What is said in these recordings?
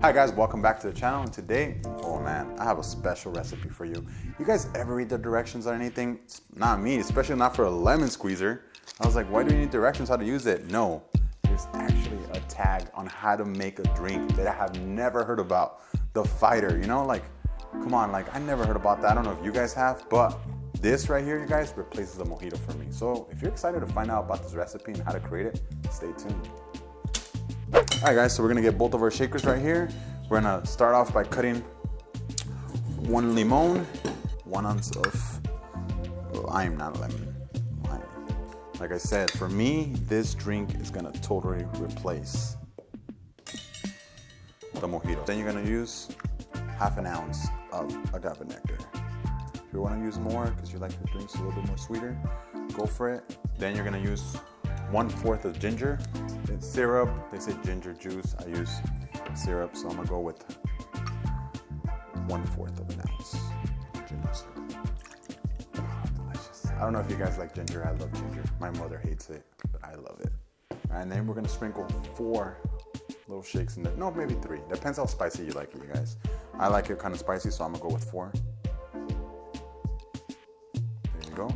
Hi guys, welcome back to the channel, and today, oh man, I have a special recipe for you. You guys ever read the directions on anything? It's not me, especially not for a lemon squeezer. I was like, why do you need directions how to use it? No, there's actually a tag on how to make a drink that I have never heard about. The Fighter, you know, like, come on, like I never heard about that. I don't know if you guys have, but this right here, you guys, replaces a mojito for me. So if you're excited to find out about this recipe and how to create it, stay tuned. All right guys, so we're gonna get both of our shakers right here. We're gonna start off by cutting 1 limon, 1 ounce of lime, not lemon, lime. Like I said, for me, this drink is gonna totally replace the mojito. Then you're gonna use 1/2 ounce of Agave Nectar. If you wanna use more, because you like your drinks a little bit more sweeter, go for it. Then you're gonna use 1/4 of ginger. It's syrup. They say ginger juice. I use syrup, so I'm gonna go with 1/4 of an ounce ginger syrup. Oh, delicious. I don't know if you guys like ginger. I love ginger. My mother hates it, but I love it. And then we're gonna sprinkle 4 little shakes in there. No, maybe 3. Depends how spicy you like it, you guys. I like it kind of spicy, so I'm gonna go with 4. There you go.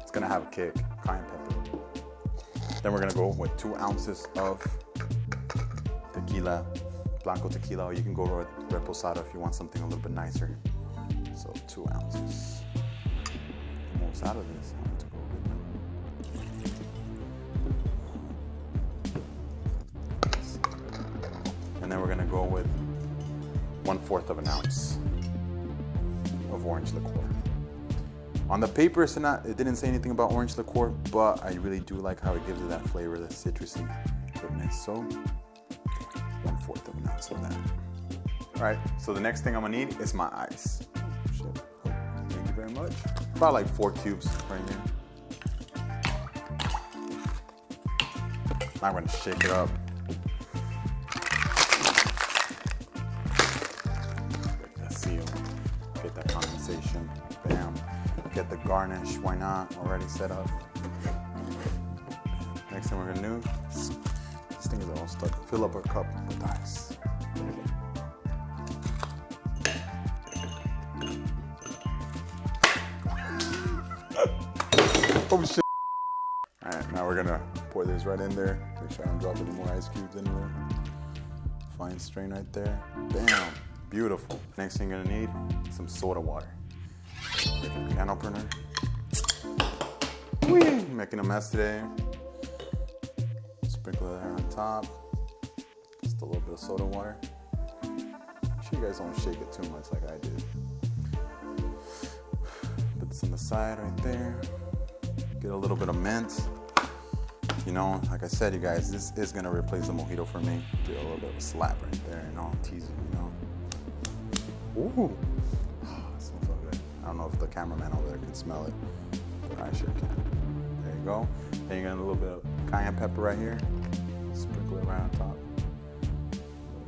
It's gonna have a kick. Cayenne pepper. Then we're gonna go with 2 ounces of Tequila Blanco tequila, or you can go with reposado if you want something a little bit nicer. So 2 ounces. Almost out of this. I have to go with and then we're gonna go with 1/4 of an ounce of orange liqueur. On the paper, it didn't say anything about orange liqueur, but I really do like how it gives it that flavor, the citrusy goodness. So 1/4 of an ounce of that. All right, so the next thing I'm gonna need is my ice. Oh, shit. Oh, thank you very much. About like 4 cubes right here. Now I'm gonna shake it up. Get that seal, get that condensation, bam. Get the garnish, why not? Already set up. Next thing we're gonna do, this thing is all stuck. Fill up our cup with ice. Oh shit. All right, now we're gonna pour this right in there. Make sure I don't drop any more ice cubes anywhere. Fine strain right there. Bam, beautiful. Next thing you're gonna need, some soda water. Can opener. Whee! Making a mess today. Sprinkle it on top. Just a little bit of soda water. Make sure you guys don't shake it too much like I did. Put this on the side right there. Get a little bit of mint. You know, like I said, you guys, this is gonna replace the mojito for me. Get a little bit of a slap right there, you know, tease it, you know. Ooh. I don't know if the cameraman over there can smell it, but I sure can. There you go. Then you're gonna a little bit of cayenne pepper right here. Sprinkle it right on top.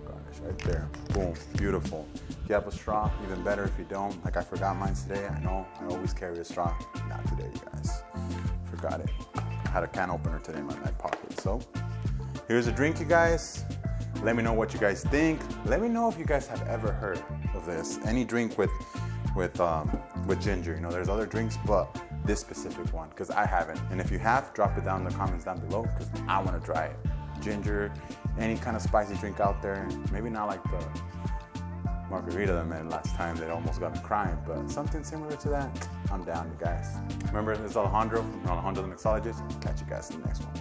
Garnish right there. Boom, beautiful. If you have a straw, even better. If you don't, like I forgot mine today. I know I always carry a straw. Not today, you guys. Forgot it. I had a can opener today in my back pocket. So here's a drink, you guys. Let me know what you guys think. Let me know if you guys have ever heard of this. Any drink with ginger. You know, there's other drinks, but this specific one, because I haven't. And if you have, drop it down in the comments down below, because I want to try it. Ginger, any kind of spicy drink out there. Maybe not like the margarita that I made last time that almost got me crying, but something similar to that. I'm down, you guys. Remember, this is Alejandro from Alejandro the Mixologist. Catch you guys in the next one.